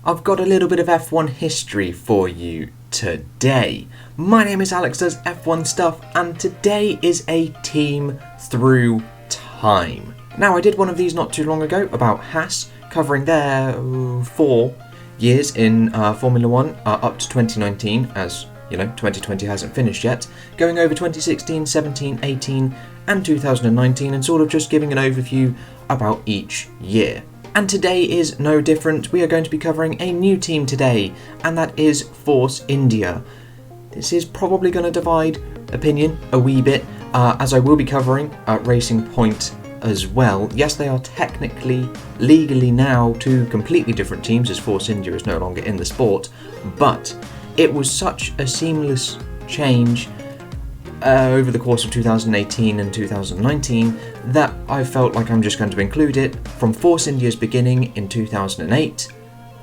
I've got a little bit of F1 history for you today. My name is Alex Does F1 Stuff, and today is a team through time. Now, I did one of these not too long ago about Haas, covering their 4 years in Formula 1 up to 2019, as you know, 2020 hasn't finished yet, going over 2016, 17, 18 and 2019, and sort of just giving an overview about each year. And today is no different. We are going to be covering a new team today, and that is Force India. This is probably going to divide opinion a wee bit, as I will be covering Racing Point as well. Yes, they are technically, legally now, 2 completely different teams, as Force India is no longer in the sport, but it was such a seamless change over the course of 2018 and 2019 that I felt like I'm just going to include it from Force India's beginning in 2008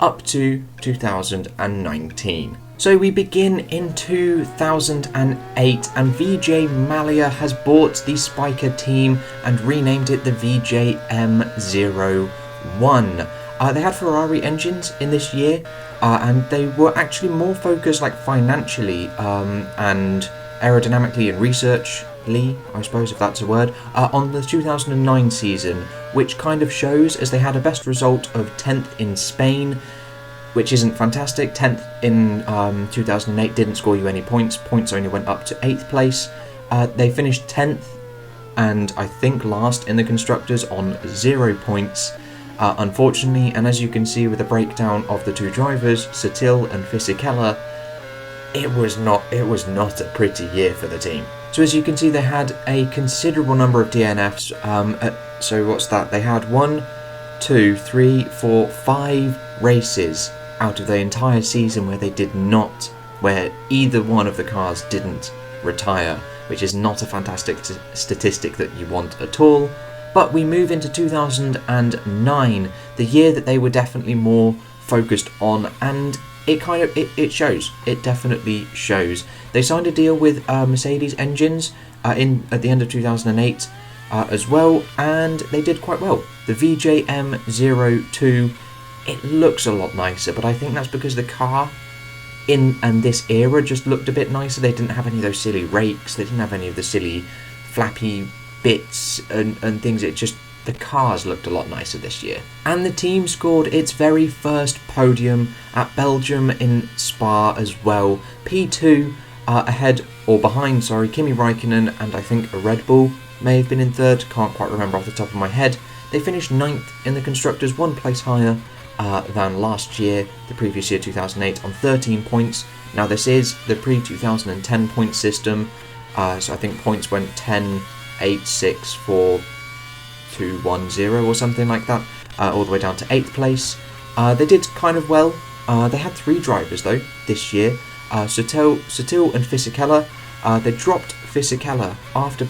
up to 2019. So we begin in 2008, and Vijay Mallya has bought the Spiker team and renamed it the VJM01. They had Ferrari engines in this year, and they were actually more focused, like, financially and aerodynamically and researchly, I suppose if that's a word, on the 2009 season, which kind of shows, as they had a best result of 10th in Spain, which isn't fantastic. 10th in 2008 didn't score you any points. Points only went up to 8th place. They finished 10th and I think last in the Constructors on 0 points. Unfortunately, and as you can see with the breakdown of the 2 drivers, Sutil and Fisichella, it was not a pretty year for the team. So as you can see, they had a considerable number of DNFs. So what's that? They had 1, 2, 3, 4, 5 races out of the entire season where either one of the cars didn't retire, which is not a fantastic statistic that you want at all. But we move into 2009, the year that they were definitely more focused on, and it shows. It definitely shows. They signed a deal with Mercedes engines at the end of 2008 as well, and they did quite well. The VJM02, it looks a lot nicer, but I think that's because the car in this era just looked a bit nicer. They didn't have any of those silly rakes. They didn't have any of the silly flappy bits and things. It just, the cars looked a lot nicer this year. And the team scored its very first podium at Belgium in Spa as well. P2 behind Kimi Räikkönen, and I think a Red Bull may have been in 3rd, can't quite remember off the top of my head. They finished 9th in the Constructors, 1 place higher than last year, the previous year 2008, on 13 points. Now this is the pre-2010 point system, so I think points went 10, 8, 6, 4, 2, 1, 0 or something like that, all the way down to 8th place. They did kind of well. They had 3 drivers though this year, Sutil and Fisichella. They dropped Fisichella after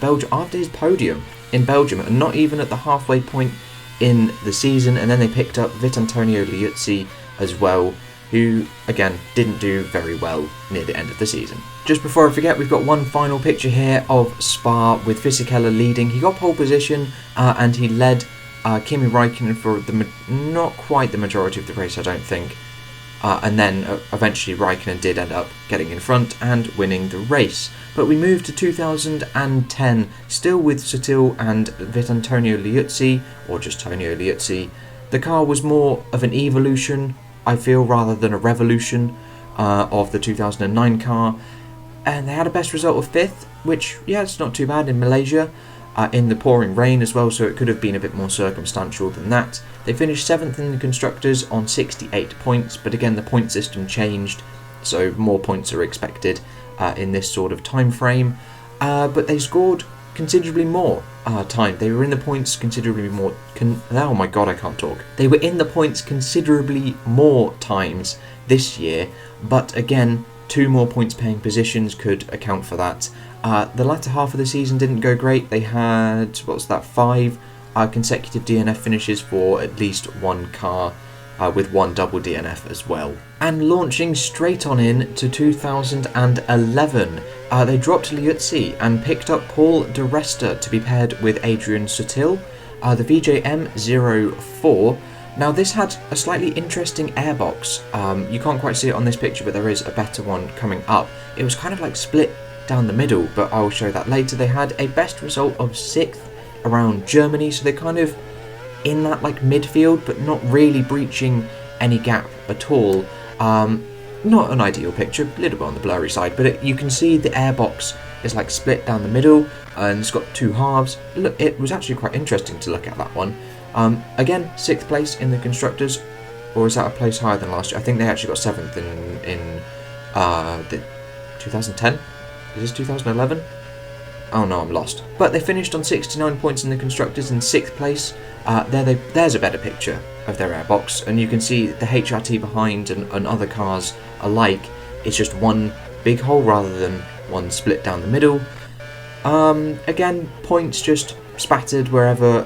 his podium in Belgium, and not even at the halfway point in the season, and then they picked up Vitantonio Liuzzi as well, who again didn't do very well near the end of the season. Just before I forget, we've got one final picture here of Spa with Fisichella leading. He got pole position and he led Kimi Räikkönen for not quite the majority of the race, I don't think. And then eventually Räikkönen did end up getting in front and winning the race. But we moved to 2010, still with Sutil and Vitantonio Liuzzi, or just Tonio Liuzzi. The car was more of an evolution, I feel, rather than a revolution of the 2009 car. And they had a best result of 5th, which, yeah, it's not too bad in Malaysia. In the pouring rain as well, so it could have been a bit more circumstantial than that. They finished 7th in the Constructors on 68 points, but again the point system changed, so more points are expected in this sort of time frame. But they scored considerably more time. They were in the points considerably more. Oh my god, I can't talk. They were in the points considerably more times this year, but again, 2 more points paying positions could account for that. The latter half of the season didn't go great. They had, 5 consecutive DNF finishes for at least 1 car, with 1 double DNF as well. And launching straight on in to 2011, they dropped Liuzzi and picked up Paul de Resta to be paired with Adrian Sutil. The VJM04 Now this had a slightly interesting airbox. You can't quite see it on this picture, but there is a better one coming up. It was kind of like split down the middle, but I'll show that later. They had a best result of 6th around Germany, so they're kind of in that like midfield, but not really breaching any gap at all. Not an ideal picture, a little bit on the blurry side, but you can see the airbox is like split down the middle, and it's got 2 halves. Look, it was actually quite interesting to look at that one. Again, 6th place in the constructors, or is that a place higher than last year? I think they actually got 7th in the 2010. Is this 2011? Oh no, I'm lost. But they finished on 69 points in the constructors in 6th place. There's a better picture of their airbox, and you can see the HRT behind and other cars alike. It's just one big hole rather than one split down the middle. Again, points just spattered wherever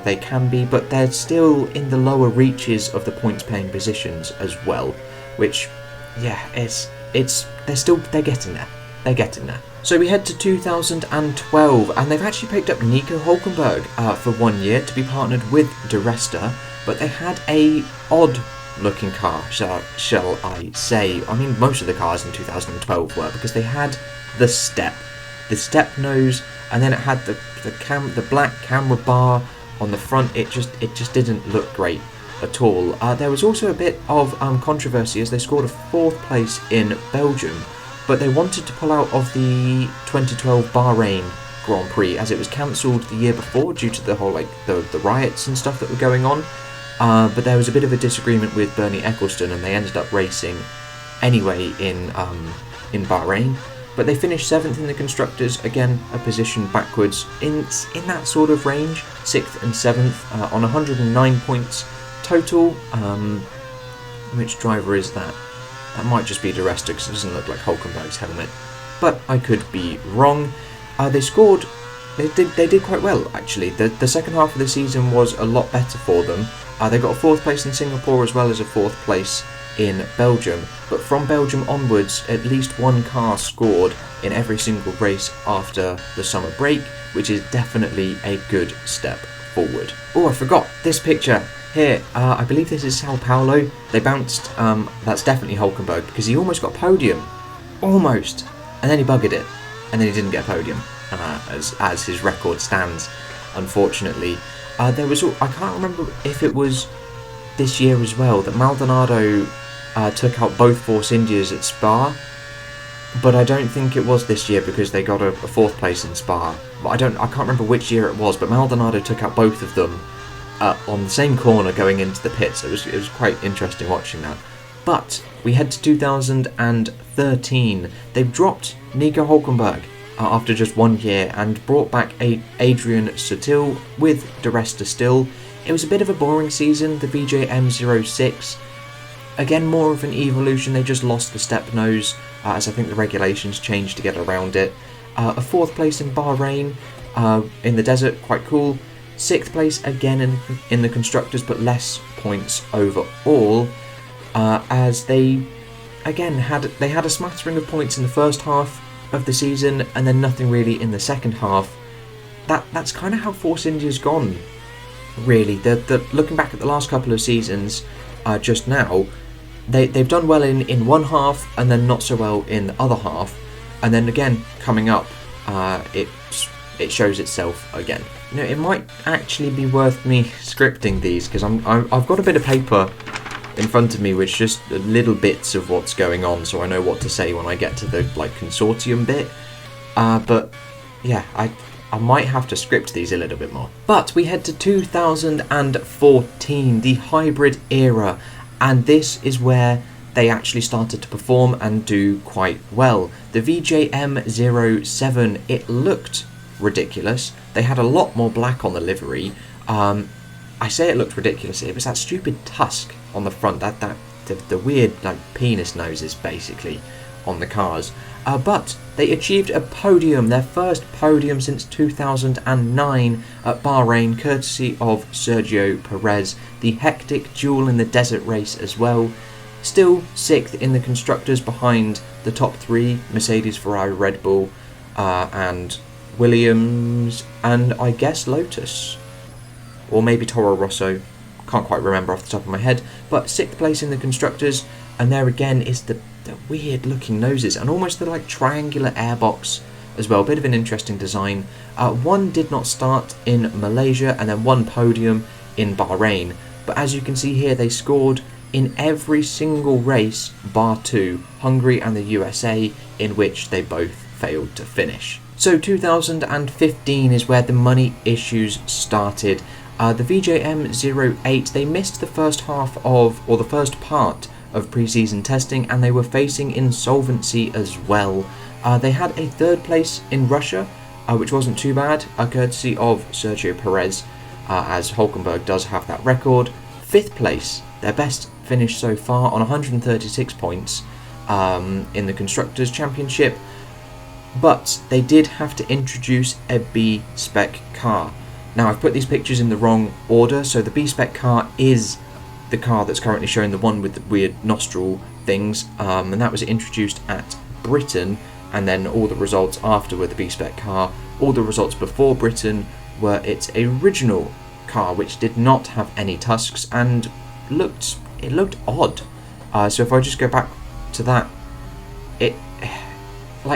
they can be, but they're still in the lower reaches of the points paying positions as well, which, yeah, they're getting there. They're getting there. So we head to 2012, and they've actually picked up Nico Hulkenberg for 1 year to be partnered with De Resta, but they had a odd looking car, shall I say. I mean, most of the cars in 2012 were, because they had the step nose, and then it had the black camera bar on the front. It just didn't look great at all. There was also a bit of controversy as they scored a 4th place in Belgium, but they wanted to pull out of the 2012 Bahrain Grand Prix as it was cancelled the year before due to the whole the riots and stuff that were going on. But there was a bit of a disagreement with Bernie Ecclestone, and they ended up racing anyway in Bahrain. But they finished 7th in the constructors, again a position backwards in that sort of range, 6th and 7th on 109 points total. Which driver is that? That might just be De Resta because it doesn't look like Hulkenberg's helmet, but I could be wrong. They did quite well actually. The second half of the season was a lot better for them. They got a 4th place in Singapore as well as a 4th place in Belgium, but from Belgium onwards at least one car scored in every single race after the summer break, which is definitely a good step forward. Oh, I forgot this picture here. I believe this is Sao Paulo. They bounced, that's definitely Hulkenberg because he almost got a podium. Almost. And then he buggered it. And then he didn't get a podium, as his record stands, unfortunately. There was, I can't remember if it was this year as well, that Maldonado took out both Force Indias at Spa, but I don't think it was this year because they got a 4th place in Spa. But I can't remember which year it was, but Maldonado took out both of them on the same corner going into the pits. It was quite interesting watching that. But we head to 2013. They've dropped Nico Hulkenberg after just 1 year and brought back Adrian Sutil with De Resta still. It was a bit of a boring season, the VJM06. Again, more of an evolution. They just lost the step nose, as I think the regulations changed to get around it. A 4th place in Bahrain, in the desert, quite cool. 6th place again in the constructors, but less points overall, as they again had a smattering of points in the first half of the season, and then nothing really in the second half. That's kind of how Force India's gone, really. Looking back at the last couple of seasons, just now, they've done well in one half, and then not so well in the other half, and then again coming up, it shows itself again. You know, it might actually be worth me scripting these because I've got a bit of paper in front of me with just little bits of what's going on, so I know what to say when I get to the consortium bit. But yeah, I might have to script these a little bit more. But we head to 2014, the hybrid era, and this is where they actually started to perform and do quite well. The VJM07, it looked ridiculous. They had a lot more black on the livery. I say it looked ridiculous. It was that stupid tusk on the front, the weird penis noses basically on the cars. But they achieved a podium, their first podium since 2009 at Bahrain, courtesy of Sergio Perez. The hectic duel in the desert race as well. Still 6th in the constructors behind the top 3, Mercedes, Ferrari, Red Bull, and Williams, and I guess Lotus, or maybe Toro Rosso. can't quite remember off the top of my head, but 6th place in the Constructors, and there again is the weird looking noses and almost the like triangular airbox as well, bit of an interesting design. One did not start in Malaysia and then one podium in Bahrain, but as you can see here they scored in every single race bar 2, Hungary and the USA, in which they both failed to finish. So 2015 is where the money issues started. The VJM08, they missed the first half of, or the first part of pre-season testing, and they were facing insolvency as well. They had a 3rd place in Russia, which wasn't too bad, courtesy of Sergio Perez, as Hulkenberg does have that record. 5th place, their best finish so far, on 136 points in the Constructors' Championship, but they did have to introduce a B-spec car. Now I've put these pictures in the wrong order, so the B-spec car is the car that's currently showing, the one with the weird nostril things, and that was introduced at Britain, and then all the results after were the B-spec car. All the results before Britain were its original car, which did not have any tusks and looked odd. So if I just go back to that,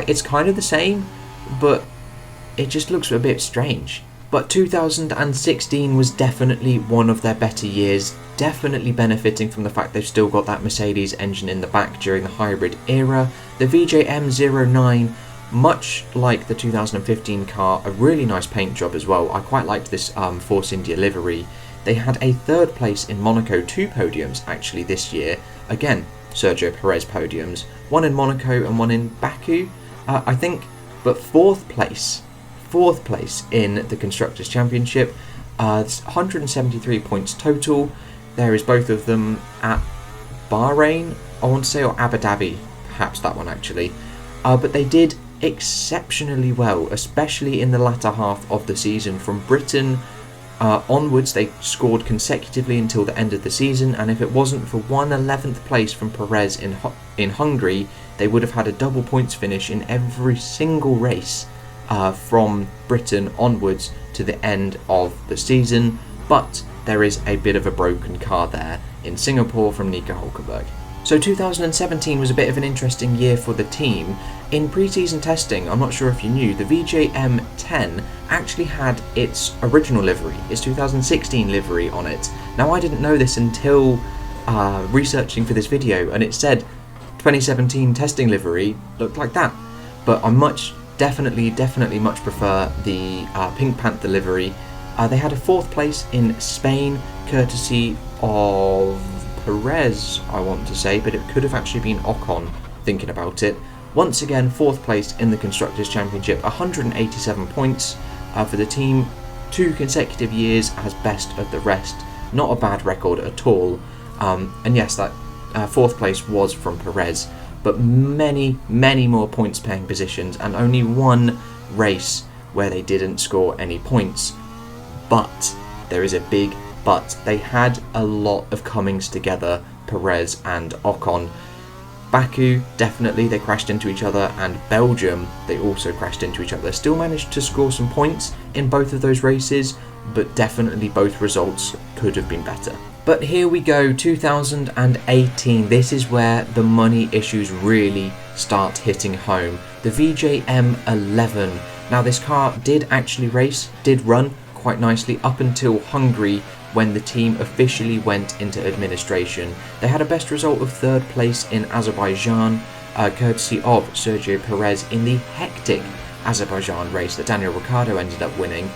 it's kind of the same, but it just looks a bit strange. But 2016 was definitely one of their better years, definitely benefiting from the fact they've still got that Mercedes engine in the back during the hybrid era. The VJM09, much like the 2015 car, a really nice paint job as well. I quite liked this Force India livery. They had a 3rd place in Monaco, 2 podiums actually this year. Again, Sergio Perez podiums, one in Monaco and one in Baku, I think, but 4th place in the Constructors' Championship, 173 points total. There is both of them at Bahrain, I want to say, or Abu Dhabi, perhaps that one actually. But they did exceptionally well, especially in the latter half of the season. From Britain onwards, they scored consecutively until the end of the season, and if it wasn't for one 11th place from Perez in Hungary, they would have had a double points finish in every single race from Britain onwards to the end of the season. But there is a bit of a broken car there in Singapore from Nico Hulkenberg. So 2017 was a bit of an interesting year for the team. In pre-season testing, I'm not sure if you knew, the VJM10 actually had its original livery, its 2016 livery on it. Now I didn't know this until researching for this video, and it said 2017 testing livery looked like that. But I definitely much prefer the Pink Panther livery. They had a 4th place in Spain, courtesy of Perez, I want to say, but it could have actually been Ocon, thinking about it. Once again, 4th place in the Constructors' Championship, 187 points for the team, 2 consecutive years as best of the rest. Not a bad record at all. And yes, that 4th place was from Perez, but many more points paying positions, and only one race where they didn't score any points. But there is a big but. They had a lot of comings together, Perez and Ocon. Baku, definitely they crashed into each other, and Belgium, they also crashed into each other. Still managed to score some points in both of those races, but definitely both results could have been better. But here we go, 2018, this is where the money issues really start hitting home. The VJM11. Now this car did actually run quite nicely up until Hungary, when the team officially went into administration. They had a best result of 3rd place in Azerbaijan, courtesy of Sergio Perez in the hectic Azerbaijan race that Daniel Ricciardo ended up winning,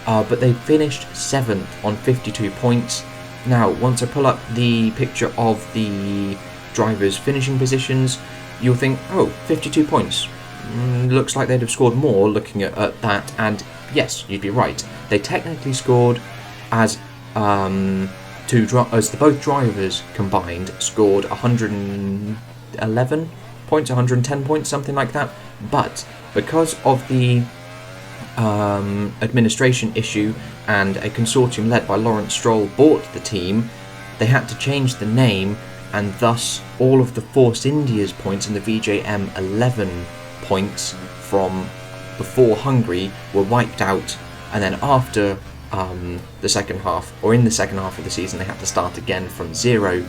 but they finished 7th on 52 points. Now, once I pull up the picture of the drivers' finishing positions, you'll think, oh, 52 points. Looks like they'd have scored more looking at that, and yes, you'd be right. They technically scored as both drivers combined scored 111 points, 110 points, something like that. But because of the administration issue and a consortium led by Lawrence Stroll bought the team, they had to change the name, and thus all of the Force India's points and the VJM 11 points from before Hungary were wiped out, and then after the second half, or in the second half of the season, they had to start again from 0,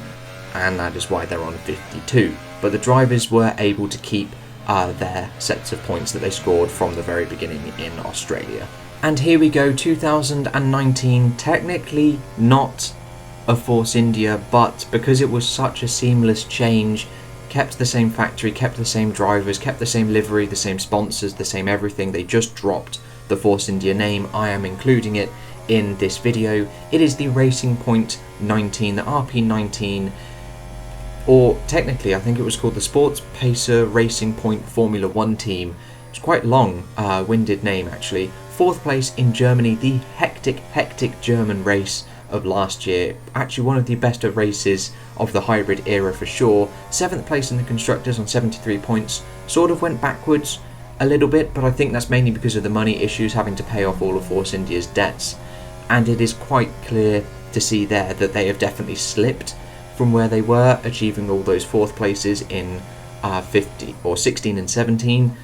and that is why they're on 52. But the drivers were able to keep their sets of points that they scored from the very beginning in Australia. And here we go, 2019, technically not a Force India, but because it was such a seamless change, kept the same factory, kept the same drivers, kept the same livery, the same sponsors, the same everything, they just dropped the Force India name. I am including it in this video. It is the Racing Point 19, the RP19, or technically I think it was called the Sports Pacer Racing Point Formula 1 team. It's quite long winded name actually. 4th place in Germany, the hectic German race of last year. Actually one of the best of races of the hybrid era for sure. 7th place in the Constructors on 73 points. Sort of went backwards a little bit, but I think that's mainly because of the money issues, having to pay off all of Force India's debts. And it is quite clear to see there that they have definitely slipped from where they were, achieving all those 4th places in 16 and 17,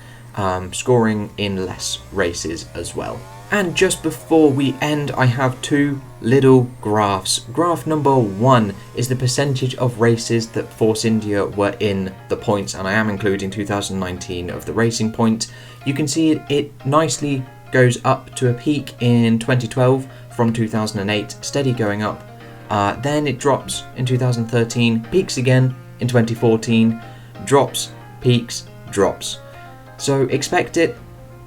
scoring in less races as well. And just before we end, I have 2 little graphs. Graph number 1 is the percentage of races that Force India were in the points, and I am including 2019 of the Racing Point. You can see it nicely goes up to a peak in 2012 from 2008, steady going up. Then it drops in 2013, peaks again in 2014, drops, peaks, drops. So expect it,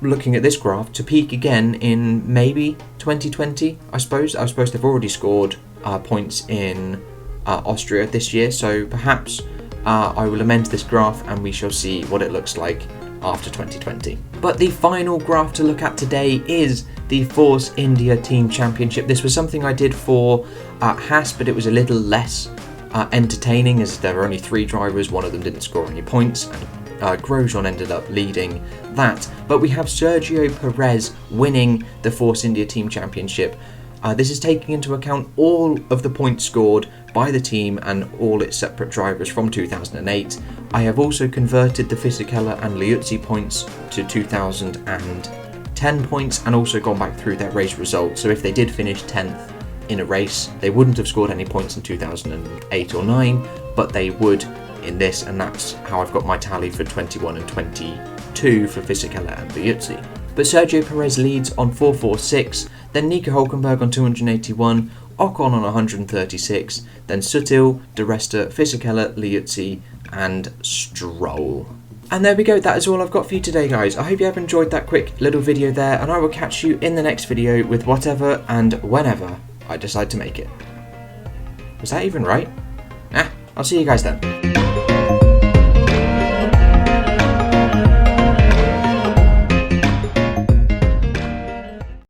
looking at this graph, to peak again in maybe 2020, I suppose. I suppose they've already scored points in Austria this year, so perhaps I will amend this graph and we shall see what it looks like after 2020. But the final graph to look at today is the Force India Team Championship. This was something I did for Haas, but it was a little less entertaining as there were only 3 drivers, one of them didn't score any points, and Grosjean ended up leading that. But we have Sergio Perez winning the Force India Team Championship. This is taking into account all of the points scored by the team and all its separate drivers from 2008. I have also converted the Fisichella and Liuzzi points to 2010 points and also gone back through their race results. So if they did finish 10th in a race, they wouldn't have scored any points in 2008 or 9, but they would in this, and that's how I've got my tally for 21 and 22 for Fisichella and Liuzzi. But Sergio Perez leads on 446, then Nico Hülkenberg on 281, Ocon on 136, then Sutil, De Resta, Fisichella, Liuzzi and Stroll. And there we go, that is all I've got for you today guys. I hope you have enjoyed that quick little video there, and I will catch you in the next video with whatever and whenever I decide to make it. Was that even right? I'll see you guys then.